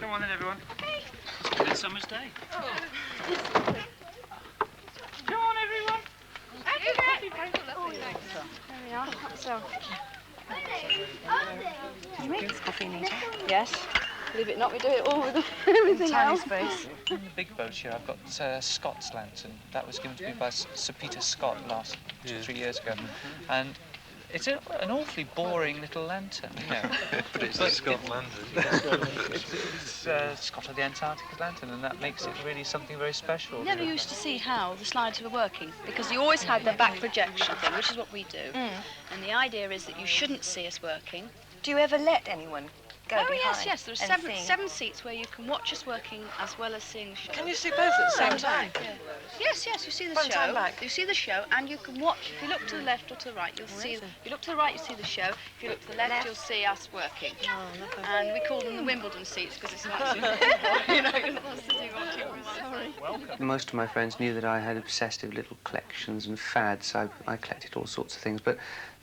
Come on then, everyone. Okay. It's been a summer's day. Oh. Come on, everyone. There we are. So. Did you make this coffee, Anita? Yes. Believe it or not, we do it all with everything Tiny else. space. In the big boat here, I've got Scott's lantern. That was given to me by Sir Peter Scott last 3 years ago. And it's an awfully boring little lantern, you know. But it's a Scott lantern. It's Scott of the Antarctic lantern, and that makes it really something very special. Never used to see how the slides were working, because you always had the back projection thing, which is what we do. And the idea is that you shouldn't see us working. Do you ever let anyone go behind? Yes. There are seven seats where you can watch us working as well as seeing the show. Can you see both at the same time? Yeah. Yes, you see the Front show. and back. You see the show, and you can watch. If you look to the left or to the right, you'll see. If you look to the right, you see the show. If you look to the left, you'll see us working. And we call them the Wimbledon seats because it's not you know, you're not sitting watching from one side. Most of my friends knew that I had obsessive little collections and fads. I collected all sorts of things, but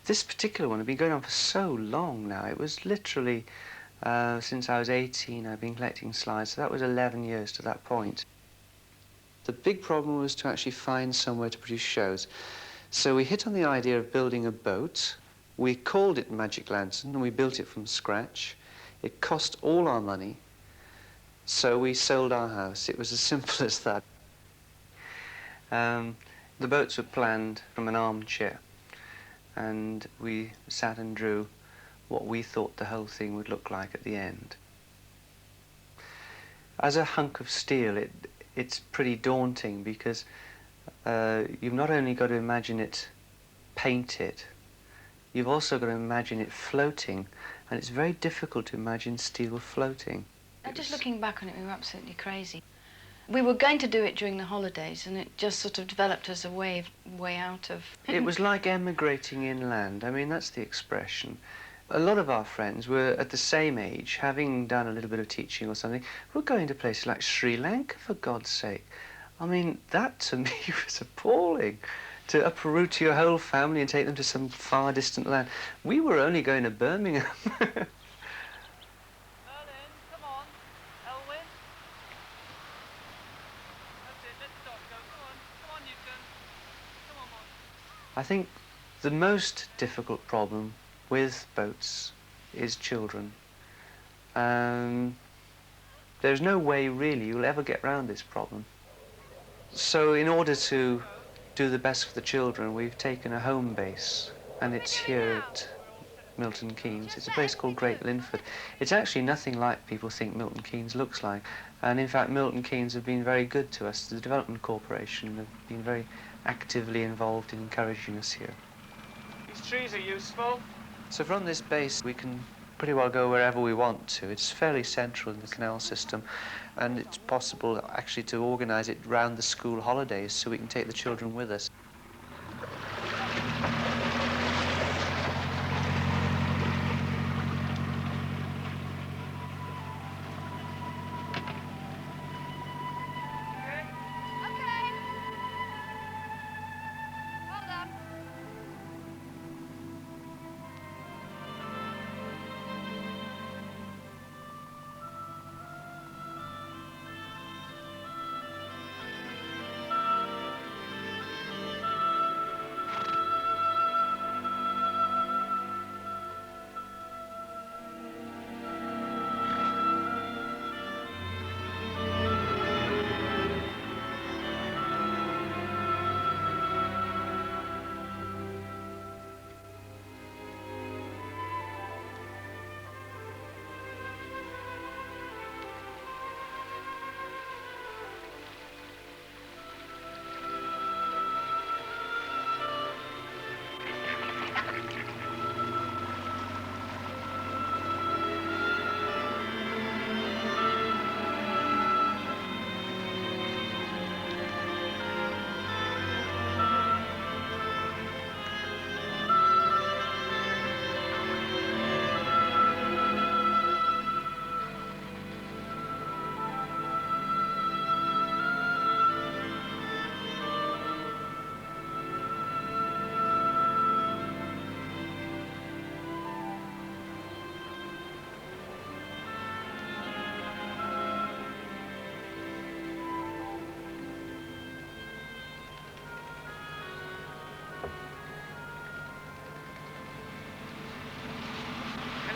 this particular one had been going on for so long now. It was literally, since I was 18, I've been collecting slides, so that was 11 years to that point. The big problem was to actually find somewhere to produce shows. So we hit on the idea of building a boat. We called it Magic Lantern, and we built it from scratch. It cost all our money, so we sold our house. It was as simple as that. The boats were planned from an armchair, and we sat and drew what we thought the whole thing would look like at the end. As a hunk of steel, it's pretty daunting because you've not only got to imagine it painted, you've also got to imagine it floating, and it's very difficult to imagine steel floating. Just looking back on it, we were absolutely crazy. We were going to do it during the holidays, and it just sort of developed as a way out of... It was like emigrating inland. I mean, that's the expression. A lot of our friends were at the same age, having done a little bit of teaching or something. We're going to places like Sri Lanka, for God's sake. I mean, that to me was appalling. To uproot your whole family and take them to some far distant land. We were only going to Birmingham. I think the most difficult problem with boats is children. There's no way really you'll ever get around this problem. So in order to do the best for the children, we've taken a home base, and it's here at Milton Keynes. It's a place called Great Linford. It's actually nothing like people think Milton Keynes looks like. And in fact, Milton Keynes have been very good to us. The Development Corporation have been very actively involved in encouraging us here. These trees are useful. So from this base, we can pretty well go wherever we want to. It's fairly central in the canal system, and it's possible actually to organise it round the school holidays so we can take the children with us.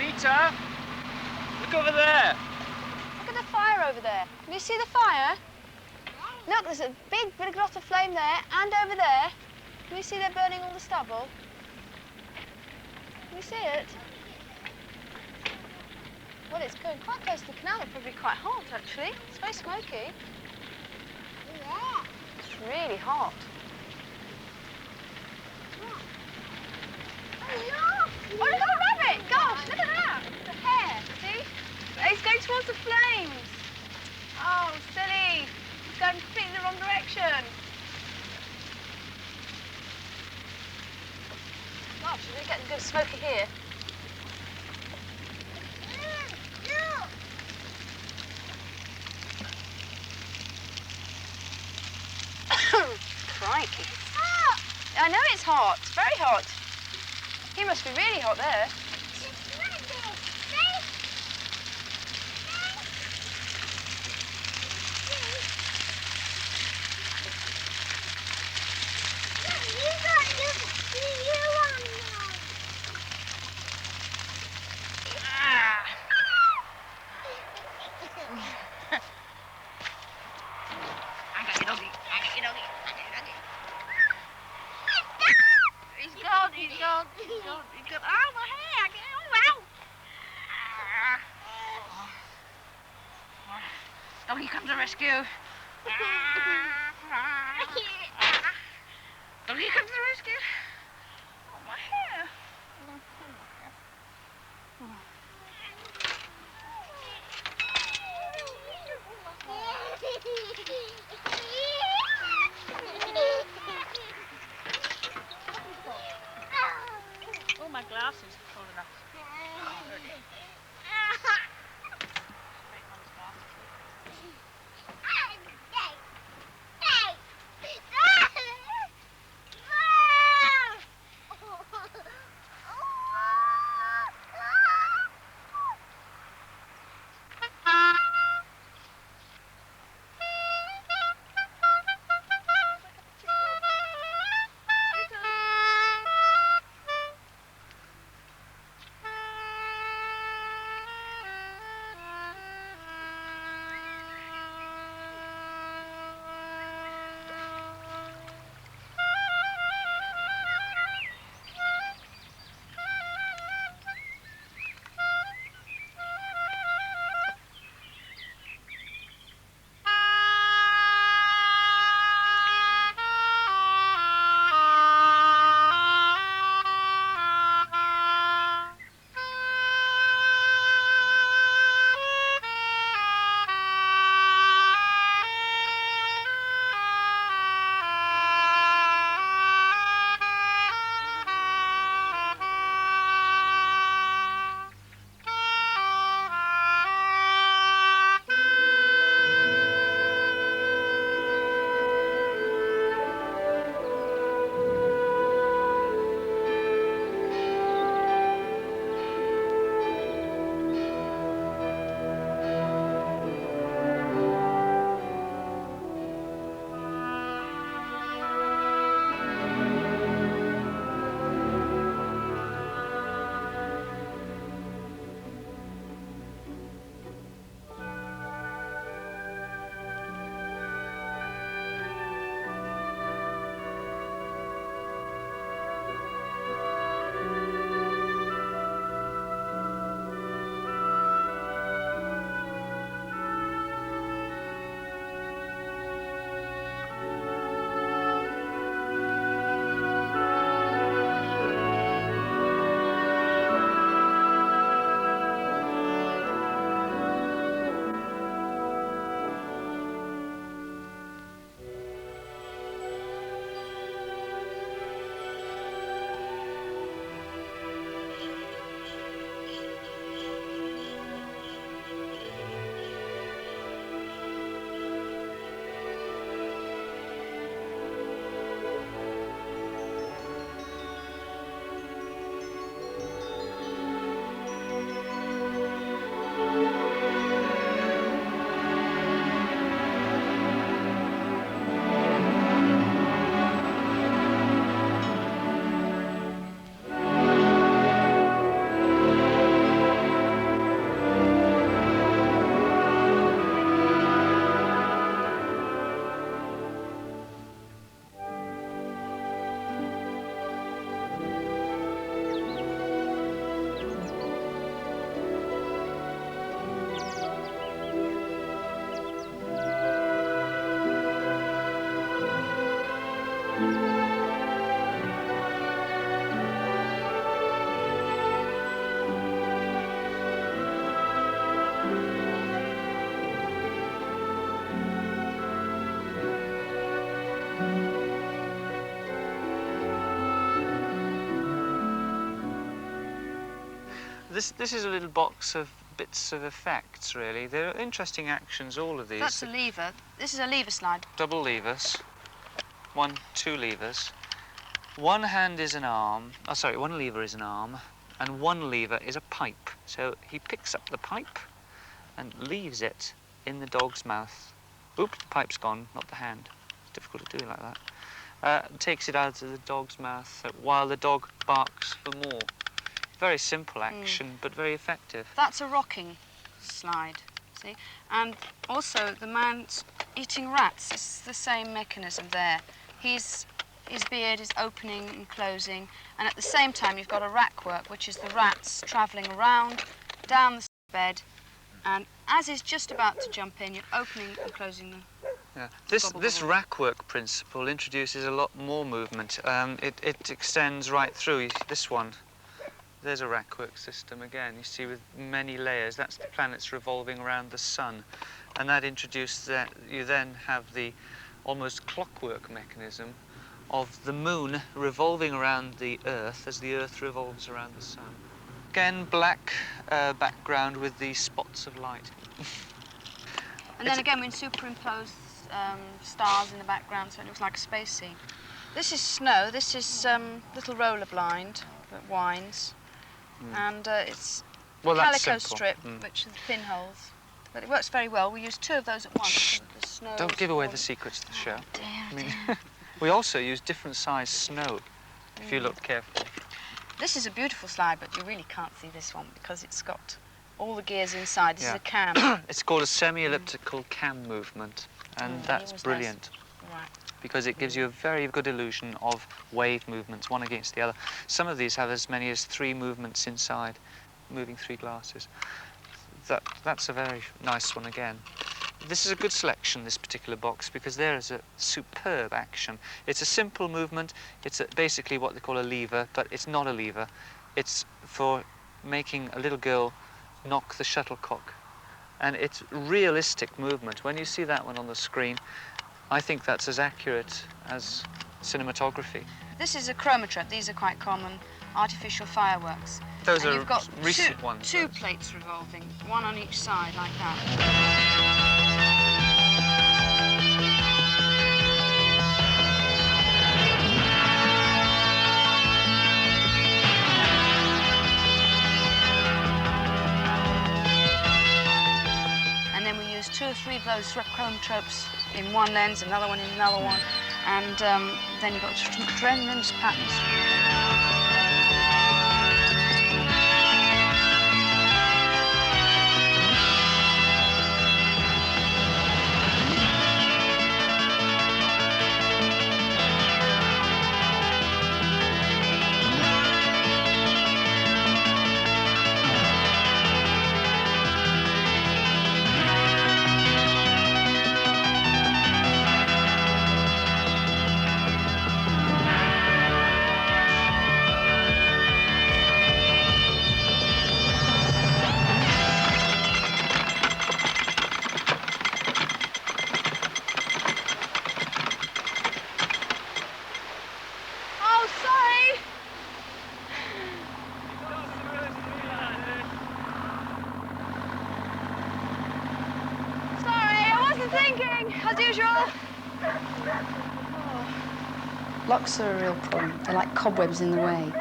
Anita! Look over there! Look at the fire over there. Can you see the fire? Look, there's a big lot of flame there and over there. Can you see they're burning all the stubble? Can you see it? Well, it's going quite close to the canal. It's probably quite hot, actually. It's very smoky. Yeah. It's really hot. Oh, look at the rabbit! Gosh, look at that! The hare, see? He's going towards the flames. Oh, silly. He's going completely the wrong direction. Gosh, we're getting good smoky here. Crikey. I know it's hot. It's very hot. He must be really hot there. He's gone. Oh, my hair! Oh, wow! Doggy, come to rescue. Doggy, come to rescue. Oh, my hair. Oh, my glasses are falling off. This is a little box of bits of effects, really. They're interesting actions, all of these. That's a lever. This is a lever slide. Double levers. Two levers. One hand is an arm. Oh, sorry, one lever is an arm, and one lever is a pipe. So he picks up the pipe and leaves it in the dog's mouth. Oops, the pipe's gone, not the hand. It's difficult to do like that. Takes it out of the dog's mouth while the dog barks for more. Very simple action, but very effective. That's a rocking slide, see? And also the man's eating rats. It's the same mechanism there. His beard is opening and closing, and at the same time you've got a rack work, which is the rats travelling around, down the bed, and as he's just about to jump in, you're opening and closing them. Yeah. This rack work principle introduces a lot more movement. It extends right through. This one. There's a rackwork system again, you see, with many layers. That's the planets revolving around the sun. And that introduces that you then have the almost clockwork mechanism of the moon revolving around the Earth as the Earth revolves around the sun. Again, black background with the spots of light. And then again, we superimpose stars in the background, so it looks like a space scene. This is snow. This is little roller blind that winds. And it's calico strip, which is pinholes. But it works very well. We use 2 of those at once. So that the snow Don't give away the secrets of the show. Dear. We also use different size snow, if you look carefully. This is a beautiful slide, but you really can't see this one because it's got all the gears inside. This is a cam. It's called a semi-elliptical cam movement, and that's brilliant. Nice. Right. Because it gives you a very good illusion of wave movements, one against the other. Some of these have as many as 3 movements inside, moving 3 glasses. That's a very nice one again. This is a good selection, this particular box, because there is a superb action. It's a simple movement. It's basically what they call a lever, but it's not a lever. It's for making a little girl knock the shuttlecock. And it's realistic movement. When you see that one on the screen, I think that's as accurate as cinematography. This is a chromatrap. These are quite common artificial fireworks. Those and are you've got recent ones. 2 plates revolving, one on each side like that. And then we use 2 or 3 of those chromatropes in one lens, another one in another one, and then you've got tremendous patterns. As usual. Locks are a real problem. They're like cobwebs in the way.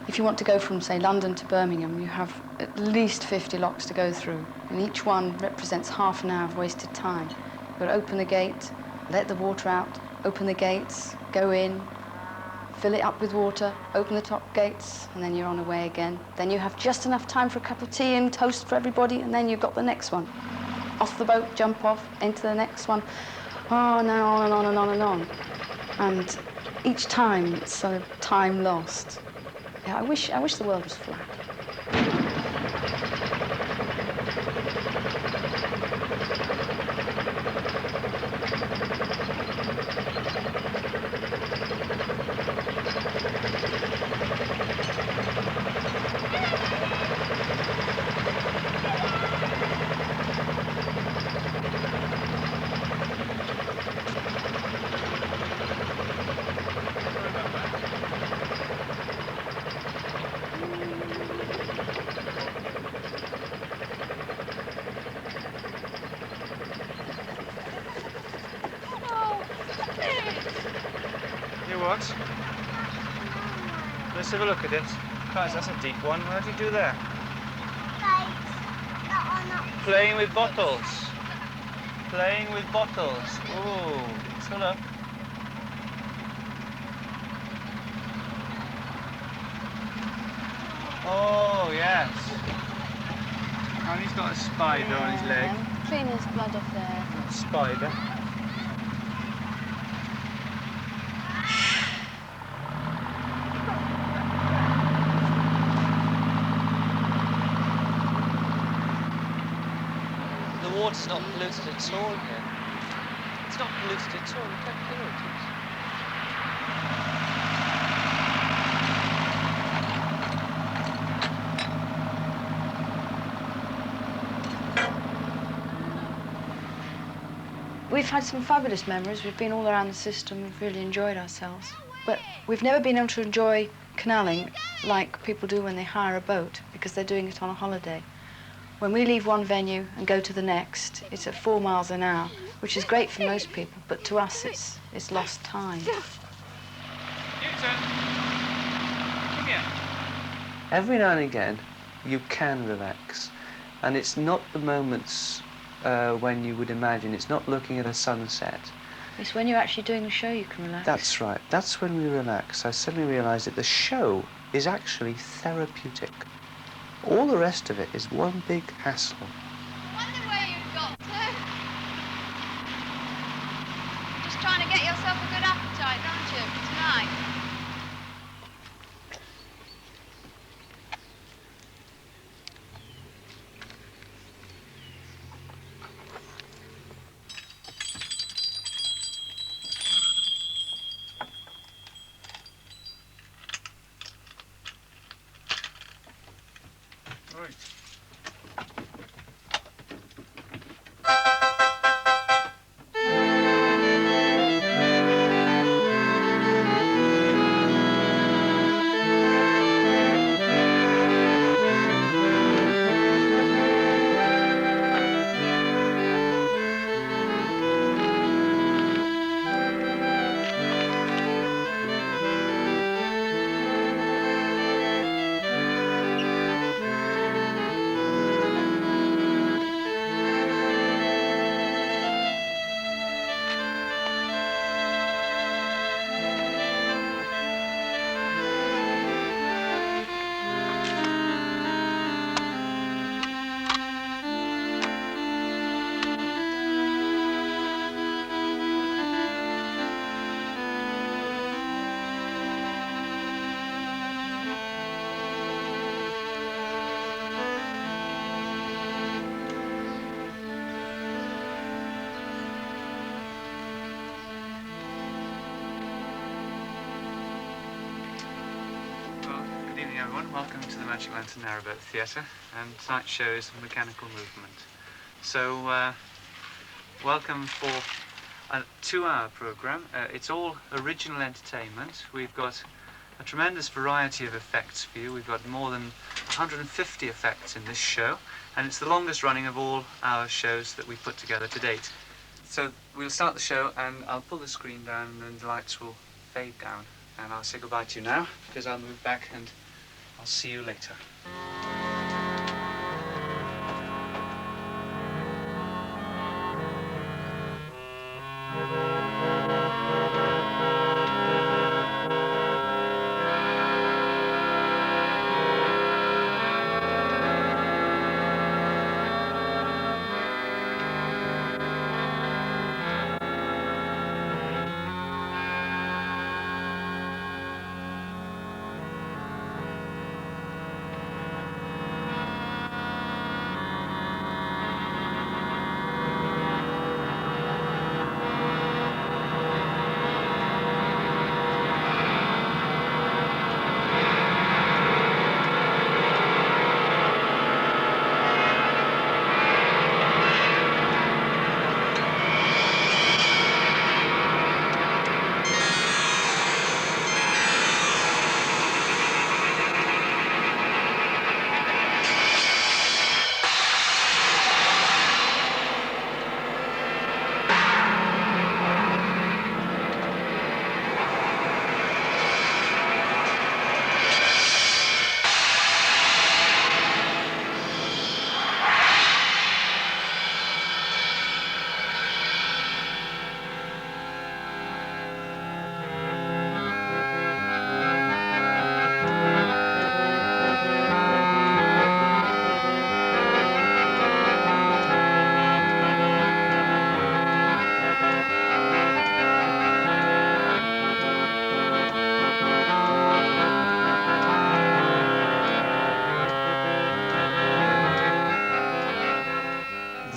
If you want to go from, say, London to Birmingham, you have at least 50 locks to go through, and each one represents half an hour of wasted time. You've got to open the gate, let the water out, open the gates, go in, fill it up with water, open the top gates, and then you're on the way again. Then you have just enough time for a cup of tea and toast for everybody, and then you've got the next one. Off the boat, jump off, into the next one. Oh, and then on and on and on and on. And each time, it's sort of time lost. Yeah, I wish the world was flat. Let's have a look at it. Guys, that's a deep one. What do you do there? Playing with bottles. Playing with bottles. Ooh, let's have a look. Oh, yes. And he's got a spider on his leg. Clean his blood off there. Spider. The water's not polluted at all here. It's not polluted at all. Look how clear it is. We've had some fabulous memories. We've been all around the system. We've really enjoyed ourselves. But we've never been able to enjoy canalling like people do when they hire a boat, because they're doing it on a holiday. When we leave one venue and go to the next, it's at 4 miles an hour, which is great for most people, but to us it's lost time. Newton! Come here. Every now and again, you can relax. And it's not the moments when you would imagine. It's not looking at a sunset. It's when you're actually doing the show you can relax. That's right. That's when we relax. I suddenly realised that the show is actually therapeutic. All the rest of it is one big hassle. I wonder where you've got to. Just trying to get yourself a good appetite, aren't you, for tonight? Everyone, welcome to the Magic Lantern Narrowboat Theatre, and tonight's show is Mechanical Movement. So, welcome for a 2-hour programme. It's all original entertainment. We've got a tremendous variety of effects for you. We've got more than 150 effects in this show, and it's the longest running of all our shows that we've put together to date. So we'll start the show, and I'll pull the screen down, and then the lights will fade down. And I'll say goodbye to you now, because I'll move back and I'll see you later.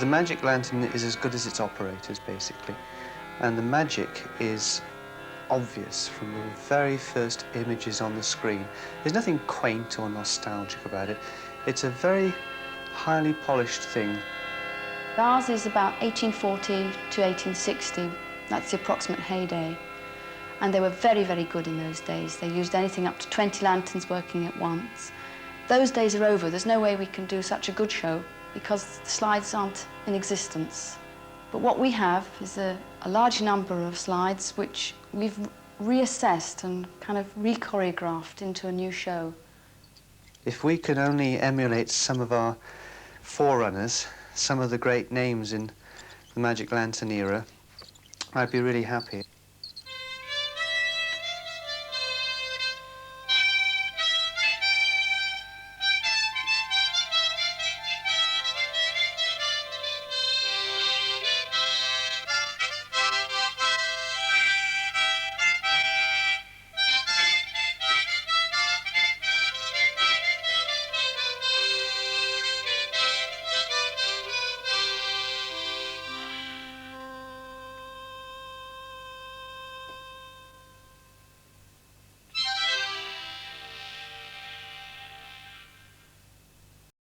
The magic lantern is as good as its operators, basically. And the magic is obvious from the very first images on the screen. There's nothing quaint or nostalgic about it. It's a very highly polished thing. Ours is about 1840 to 1860. That's the approximate heyday. And they were very, very good in those days. They used anything up to 20 lanterns working at once. Those days are over. There's no way we can do such a good show because the slides aren't in existence. But what we have is a large number of slides which we've reassessed and kind of re-choreographed into a new show. If we could only emulate some of our forerunners, some of the great names in the Magic Lantern era, I'd be really happy.